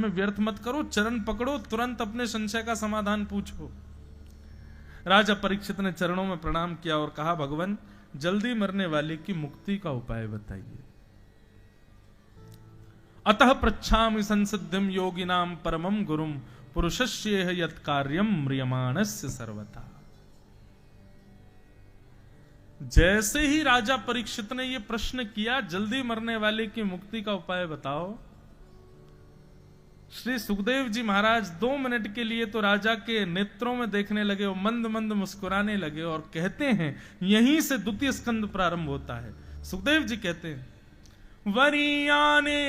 समय व्यर्थ मत करो, चरण पकड़ो, तुरंत अपने संशय का समाधान पूछो। राजा परीक्षित ने चरणों में प्रणाम किया और कहा, भगवान जल्दी मरने वाले की मुक्ति का उपाय बताइए। अतः पृच्छामि संसिद्धिम योगिनाम परमम गुरुम पुरुषस्येह यत् कार्यम म्रियमाणस्य सर्वथा। जैसे ही राजा परीक्षित ने यह प्रश्न किया, जल्दी मरने वाले की मुक्ति का उपाय बताओ, श्री सुखदेव जी महाराज 2 मिनट के लिए तो राजा के नेत्रों में देखने लगे और मंद मंद मुस्कुराने लगे और कहते हैं, यहीं से द्वितीय स्कंद प्रारंभ होता है। सुखदेव जी कहते हैं, वरीयाने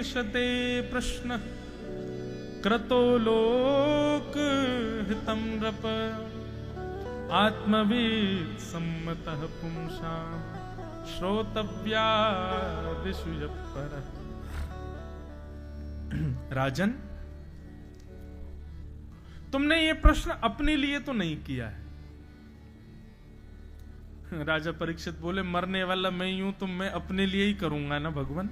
शते प्रश्न क्रतो लोक हितम नृप आत्मवीत सम्मतः पुंसाम श्रोतव्या दिशु पर। राजन, तुमने ये प्रश्न अपने लिए तो नहीं किया है। राजा परीक्षित बोले, मरने वाला मैं ही हूं तो मैं अपने लिए ही करूंगा ना भगवान।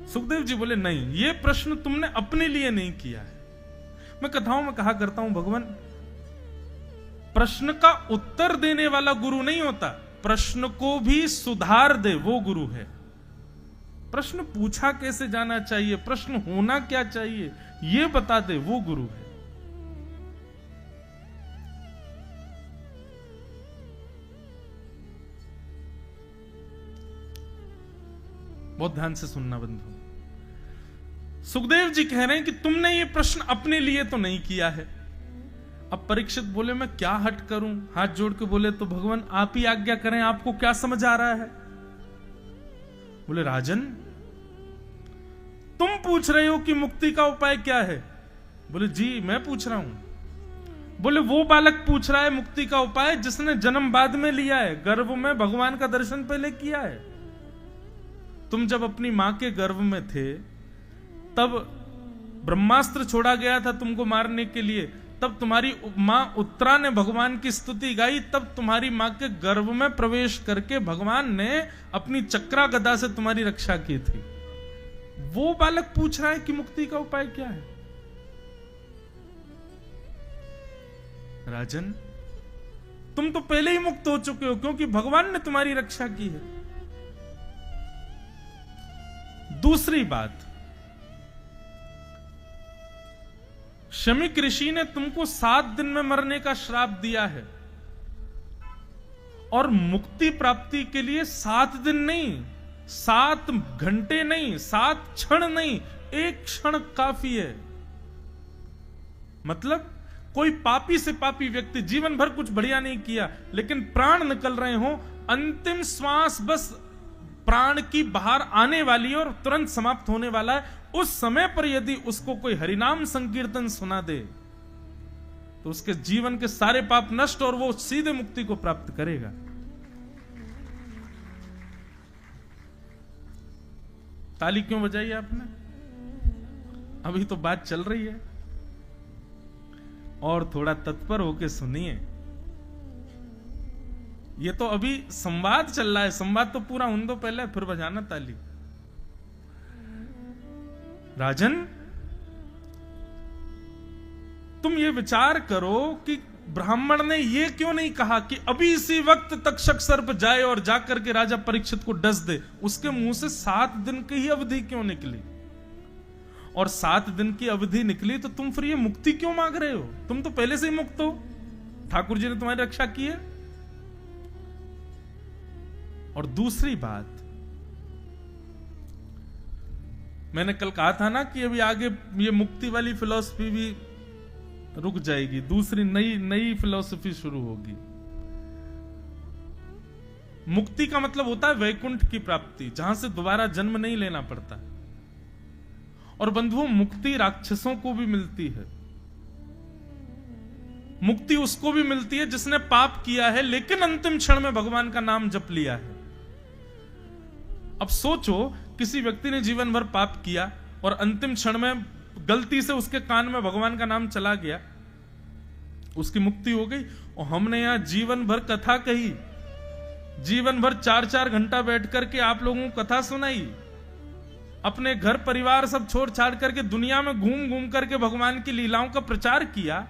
सुखदेव जी बोले, नहीं, ये प्रश्न तुमने अपने लिए नहीं किया है। मैं कथाओं में कहा करता हूं, भगवान प्रश्न का उत्तर देने वाला गुरु नहीं होता, प्रश्न को भी सुधार दे वो गुरु है। प्रश्न पूछा कैसे जाना चाहिए, प्रश्न होना क्या चाहिए, ये बता दे वो गुरु है। बहुत ध्यान से सुनना बंधु। सुखदेव जी कह रहे हैं कि तुमने ये प्रश्न अपने लिए तो नहीं किया है। अब परीक्षित बोले, मैं क्या हट करूं? हाथ जोड़ के बोले, तो भगवान आप ही आज्ञा करें, आपको क्या समझ आ रहा है? बोले, राजन तुम पूछ रहे हो कि मुक्ति का उपाय क्या है? बोले, जी मैं पूछ रहा हूं। बोले, वो बालक पूछ रहा है मुक्ति का उपाय जिसने जन्म बाद में लिया है, गर्भ में भगवान का दर्शन पहले किया है। तुम जब अपनी मां के गर्भ में थे, तब ब्रह्मास्त्र छोड़ा गया था तुमको मारने के लिए, तब तुम्हारी मां उत्तरा ने भगवान की स्तुति गाई, तब तुम्हारी मां के गर्भ में प्रवेश करके भगवान ने अपनी चक्रा गदा से तुम्हारी रक्षा की थी। वो बालक पूछ रहा है कि मुक्ति का उपाय क्या है। राजन, तुम तो पहले ही मुक्त हो चुके हो, क्योंकि भगवान ने तुम्हारी रक्षा की है। दूसरी बात, शमीक ऋषि ने तुमको 7 दिन में मरने का श्राप दिया है, और मुक्ति प्राप्ति के लिए 7 दिन नहीं, 7 घंटे नहीं, 7 क्षण नहीं, 1 क्षण काफी है। मतलब कोई पापी से पापी व्यक्ति जीवन भर कुछ बढ़िया नहीं किया, लेकिन प्राण निकल रहे हो, अंतिम श्वास बस प्राण की बाहर आने वाली है और तुरंत समाप्त होने वाला है, उस समय पर यदि उसको कोई हरिनाम संकीर्तन सुना दे तो उसके जीवन के सारे पाप नष्ट और वो सीधे मुक्ति को प्राप्त करेगा। ताली क्यों बजाई आपने? अभी तो बात चल रही है, और थोड़ा तत्पर होके सुनिए। ये तो अभी संवाद चल रहा है, संवाद तो पूरा होने दो पहले, फिर बजाना ताली। राजन, तुम ये विचार करो कि ब्राह्मण ने ये क्यों नहीं कहा कि अभी इसी वक्त तक्षक सर्प जाए और जाकर के राजा परीक्षित को डस दे? उसके मुंह से 7 दिन की ही अवधि क्यों निकली? और 7 दिन की अवधि निकली तो तुम फिर ये मुक्ति क्यों मांग रहे हो? तुम तो पहले से ही मुक्त हो, ठाकुर जी ने तुम्हारी रक्षा की है। और दूसरी बात, मैंने कल कहा था ना कि अभी आगे ये मुक्ति वाली फिलॉसफी भी रुक जाएगी, दूसरी नई फिलॉसफी शुरू होगी। मुक्ति का मतलब होता है वैकुंठ की प्राप्ति, जहां से दोबारा जन्म नहीं लेना पड़ता। और बंधुओं, मुक्ति राक्षसों को भी मिलती है। मुक्ति उसको भी मिलती है जिसने पाप किया है लेकिन अंतिम क्षण में भगवान का नाम जप लिया है। अब सोचो, किसी व्यक्ति ने जीवन भर पाप किया और अंतिम क्षण में गलती से उसके कान में भगवान का नाम चला गया, उसकी मुक्ति हो गई। और हमने यहां जीवन भर कथा कही, जीवन भर 4-4 घंटा बैठ करके आप लोगों को कथा सुनाई, अपने घर परिवार सब छोड़ छाड़ करके दुनिया में घूम घूम करके भगवान की लीलाओं का प्रचार किया,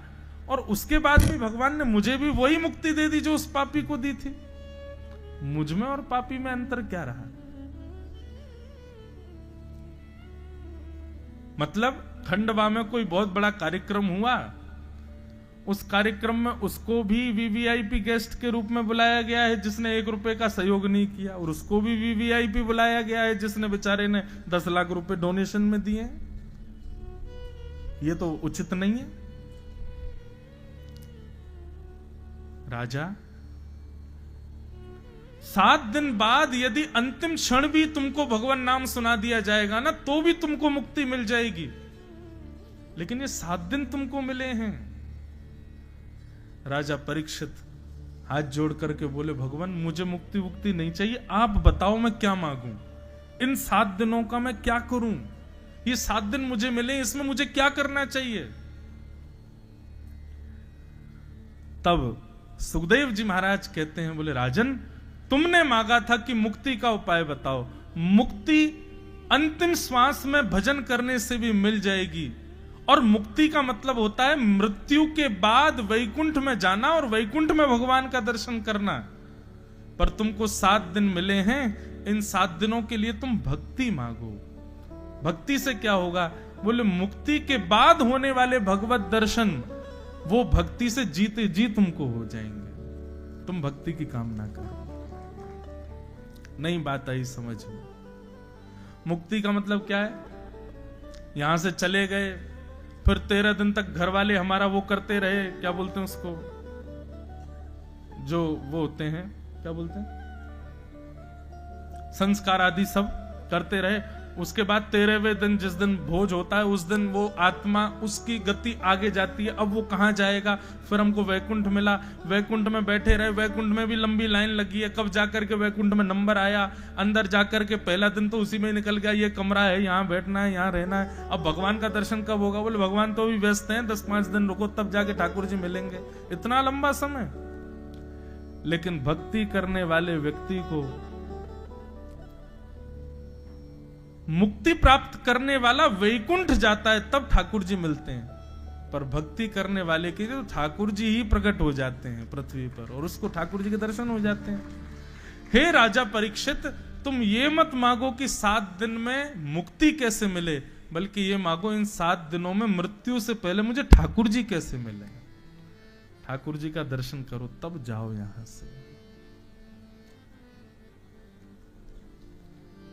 और उसके बाद भी भगवान ने मुझे भी वही मुक्ति दे दी जो उस पापी को दी थी। मुझ में और पापी में अंतर क्या रहा? मतलब खंडवा में कोई बहुत बड़ा कार्यक्रम हुआ, उस कार्यक्रम में उसको भी वीवीआईपी गेस्ट के रूप में बुलाया गया है जिसने 1 रुपए का सहयोग नहीं किया, और उसको भी वीवीआईपी बुलाया गया है जिसने बेचारे ने 10 लाख रुपए डोनेशन में दिए। ये तो उचित नहीं है। राजा, 7 दिन बाद यदि अंतिम क्षण भी तुमको भगवान नाम सुना दिया जाएगा ना, तो भी तुमको मुक्ति मिल जाएगी, लेकिन ये 7 दिन तुमको मिले हैं। राजा परीक्षित हाथ जोड़ करके बोले, भगवान मुझे मुक्ति नहीं चाहिए, आप बताओ मैं क्या मांगूं, इन 7 दिनों का मैं क्या करूं, ये 7 दिन मुझे मिले, इसमें मुझे क्या करना चाहिए? तब सुखदेव जी महाराज कहते हैं, बोले राजन, तुमने मांगा था कि मुक्ति का उपाय बताओ, मुक्ति अंतिम श्वास में भजन करने से भी मिल जाएगी, और मुक्ति का मतलब होता है मृत्यु के बाद वैकुंठ में जाना और वैकुंठ में भगवान का दर्शन करना। पर तुमको 7 दिन मिले हैं, इन 7 दिनों के लिए तुम भक्ति मांगो। भक्ति से क्या होगा? बोले मुक्ति के बाद होने वाले भगवत दर्शन, वो भक्ति से जीते जी तुमको हो जाएंगे। तुम भक्ति की कामना करो। नई बात आई समझ में। मुक्ति का मतलब क्या है? यहां से चले गए, फिर 13 दिन तक घर वाले हमारा वो करते रहे, क्या बोलते हैं उसको, जो वो होते हैं, क्या बोलते हैं, संस्कार आदि सब करते रहे। उसके बाद 13वें दिन जिस दिन भोज होता है, उस दिन वो आत्मा उसकी गति आगे जाती है। अब वो कहां जाएगा? फिर हमको वैकुंठ मिला, वैकुंठ में बैठे रहे, वैकुंठ में भी लंबी लाइन लगी है, कब जाकर के वैकुंठ में नंबर आया, अंदर जाकर के पहला दिन तो उसी में निकल गया, ये कमरा है, यहाँ बैठना है, यहाँ रहना है। अब भगवान का दर्शन कब होगा? बोले भगवान तो भी व्यस्त हैं, 10-5 दिन रुको तब जाके ठाकुर जी मिलेंगे। इतना लंबा समय। लेकिन भक्ति करने वाले व्यक्ति को मुक्ति प्राप्त करने वाला वैकुंठ जाता है, तब ठाकुर जी मिलते हैं। पर भक्ति करने वाले के लिए तो ठाकुर जी ही प्रकट हो जाते हैं पृथ्वी पर, और उसको ठाकुर जी के दर्शन हो जाते हैं। हे राजा परीक्षित, तुम ये मत मांगो कि 7 दिन में मुक्ति कैसे मिले, बल्कि ये मांगो इन 7 दिनों में मृत्यु से पहले मुझे ठाकुर जी कैसे मिले। ठाकुर जी का दर्शन करो तब जाओ यहां से।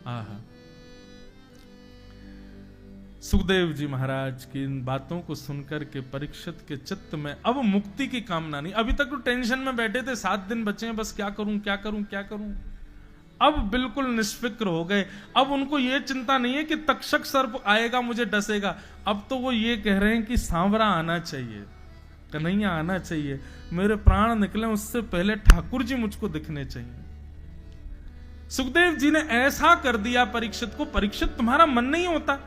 आहा, सुखदेव जी महाराज की इन बातों को सुनकर के परीक्षित के चित्त में अब मुक्ति की कामना नहीं। अभी तक तो टेंशन में बैठे थे, 7 दिन बचे हैं, बस क्या करूं क्या करूं क्या करूं। अब बिल्कुल निष्फिक्र हो गए। अब उनको यह चिंता नहीं है कि तक्षक सर्प आएगा मुझे डसेगा। अब तो वो ये कह रहे हैं कि सांवरा आना चाहिए, कन्हैया आना चाहिए, मेरे प्राण निकले उससे पहले ठाकुर जी मुझको दिखने चाहिए। सुखदेव जी ने ऐसा कर दिया परीक्षित को, परीक्षित तुम्हारा मन नहीं होता,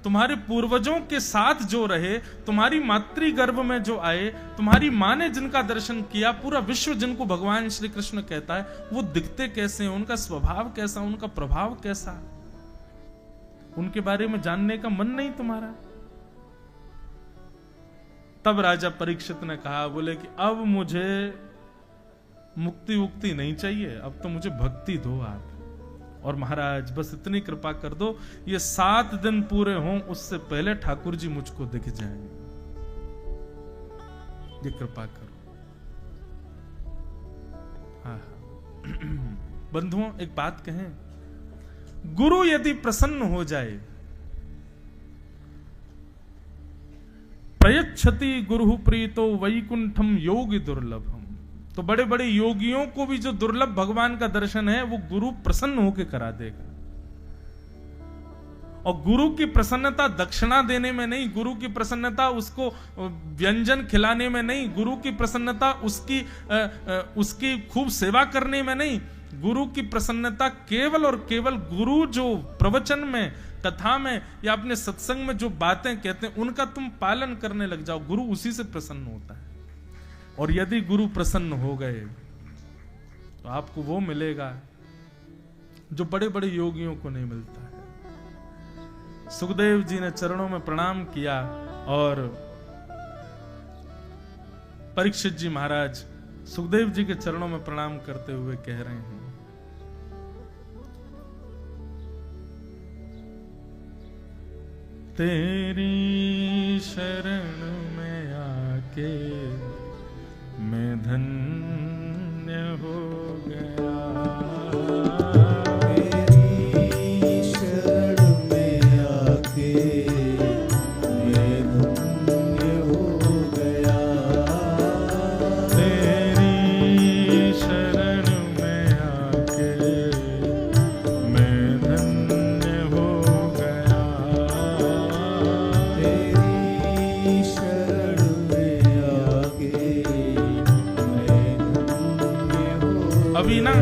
तुम्हारे पूर्वजों के साथ जो रहे, तुम्हारी मातृ गर्भ में जो आए, तुम्हारी मां ने जिनका दर्शन किया, पूरा विश्व जिनको भगवान श्री कृष्ण कहता है, वो दिखते कैसे हैं, उनका स्वभाव कैसा, उनका प्रभाव कैसा, उनके बारे में जानने का मन नहीं तुम्हारा। तब राजा परीक्षित ने कहा, बोले कि अब मुझे मुक्ति वुक्ति नहीं चाहिए, अब तो मुझे भक्ति दो आप। और महाराज बस इतनी कृपा कर दो, ये 7 दिन पूरे हों उससे पहले ठाकुर जी मुझको दिख जाएं, ये कृपा करो। बंधुओं एक बात कहें, गुरु यदि प्रसन्न हो जाए, प्रयच्छति गुरु प्रीतो वैकुंठम योगी दुर्लभम, तो बड़े बड़े योगियों को भी जो दुर्लभ भगवान का दर्शन है वो गुरु प्रसन्न होकर करा देगा। और गुरु की प्रसन्नता दक्षिणा देने में नहीं, गुरु की प्रसन्नता उसको व्यंजन खिलाने में नहीं, गुरु की प्रसन्नता उसकी खूब सेवा करने में नहीं, गुरु की प्रसन्नता केवल और केवल गुरु जो प्रवचन में, कथा में या अपने सत्संग में जो बातें कहते हैं उनका तुम पालन करने लग जाओ, गुरु उसी से प्रसन्न होता है। और यदि गुरु प्रसन्न हो गए तो आपको वो मिलेगा जो बड़े बड़े योगियों को नहीं मिलता है। सुखदेव जी ने चरणों में प्रणाम किया और परीक्षित जी महाराज सुखदेव जी के चरणों में प्रणाम करते हुए कह रहे हैं, तेरी शरण में आके मैं धन्य हो गया। तेरी शरण में आके मैं धन्य हो गया। तेरी शरण में आके मैं धन्य हो गया। तेरी शरण में आके मैं धन्य हो। अभी ना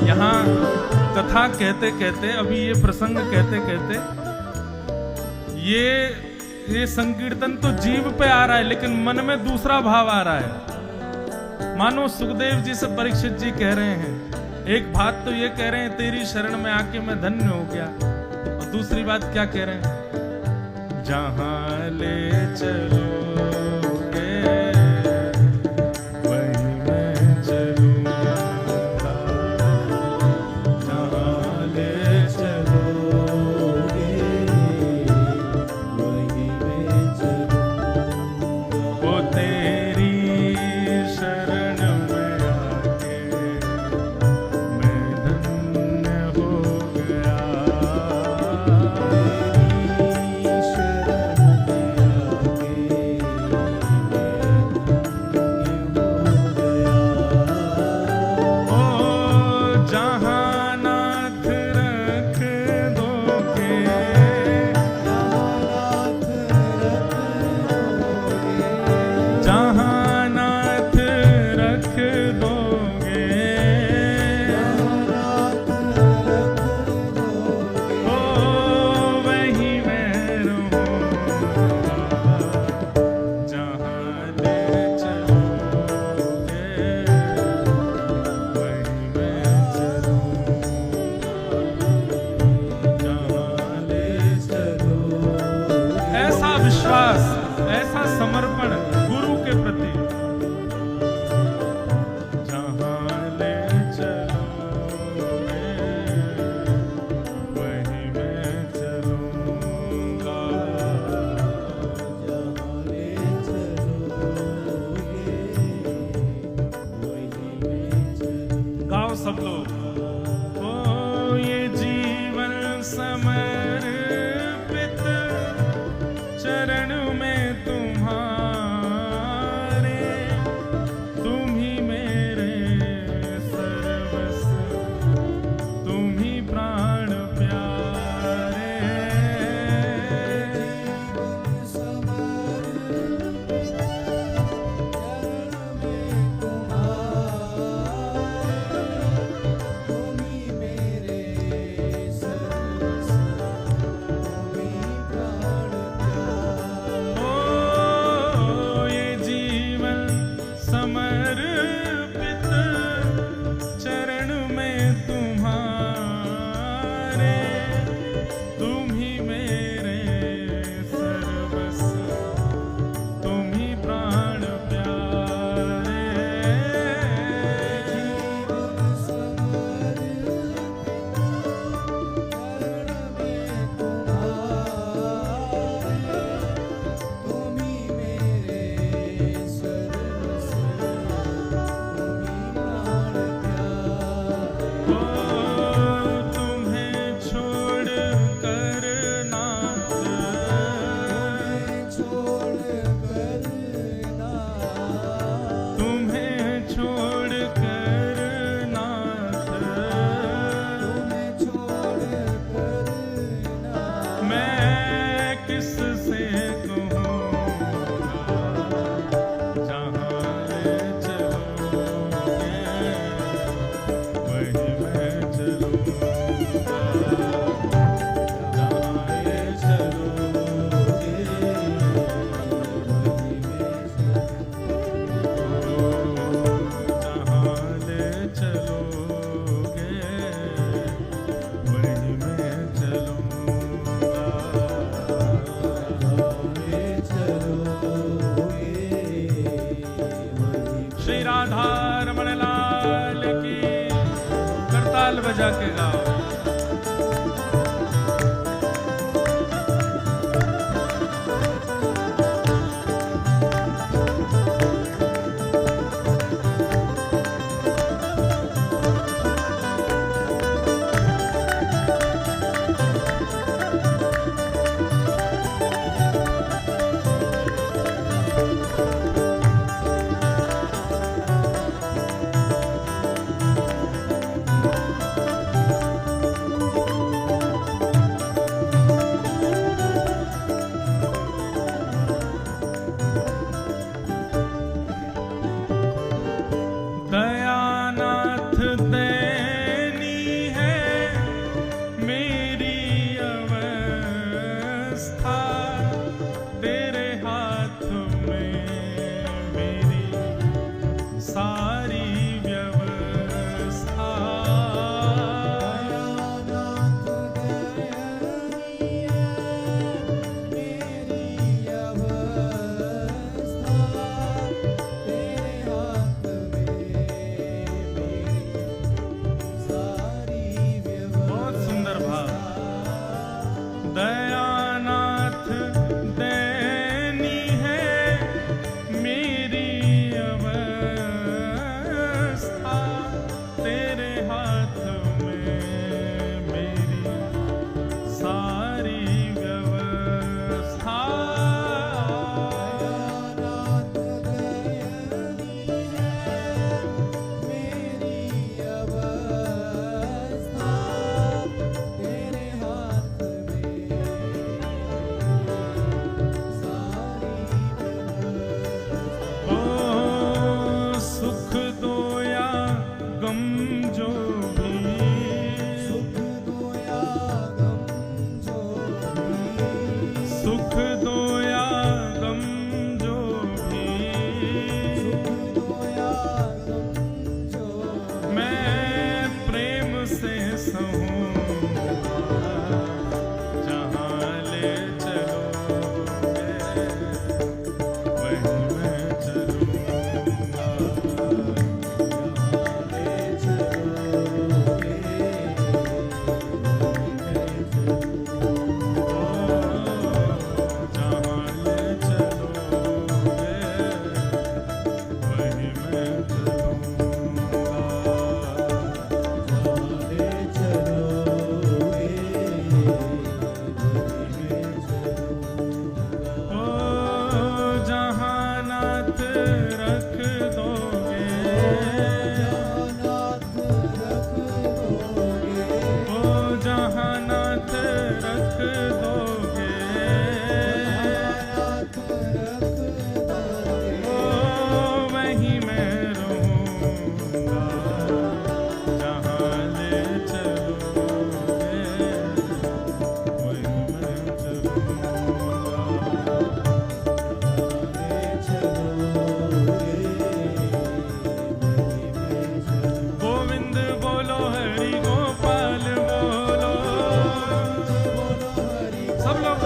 यहाँ कथा कहते कहते, अभी ये प्रसंग कहते कहते ये संकीर्तन तो जीव पे आ रहा है, लेकिन मन में दूसरा भाव आ रहा है। मानो सुखदेव जी से परीक्षित जी कह रहे हैं, एक बात तो ये कह रहे हैं तेरी शरण में आके मैं धन्य हो गया, और दूसरी बात क्या कह रहे हैं, जहां ले चलोगे वहीं मैं चलूंगा, जहां ले चलोगे वहीं मैं चलूंगा। वो तेरी शरण में आके मैं धन्य हो गया। तेरी शरण में आके सब लोग। ओ ये जीवन समर्पित चरण में तुम्हारे, तुम ही मेरे सर्वस्व, तुम ही प्राण प्यारे। दयानाथ दैनी है मेरी अवस्था, तेरे हाथ में मेरी सारी व्यवस्था। दयानाथ दयानी है मेरी अवस्था, तेरे हाथ में सारी व्यवस्था। ओ सुख दो या गम जो भी, सुख दो या गम जो भी, सुख दो या गम जो भी, सुख दो या गम जो भी, मैं प्रेम से सहूँगा जहाँ ले चलोगे वहीं मैं चलूँगा। ले चलोगे जहाँ ले चलोगे वहीं मैं चलूँगा। ले चलोगे वहीं मैं चलूँगा। ओ जहाँ नाथ रख दोगे, जगन्नाथ रख दोगे, ओ जहाँ नाथ रख दोगे, जगन्नाथ रख दोगे, ओ वहीं मैं रहूँगा जहाँ ले चलोगे वहीं मैं चलूँगा। ले चलोगे वहीं मैं चलूँगा। गोविंद बोलो हरि गोपाल बोलो, बोलो हरि सब लोग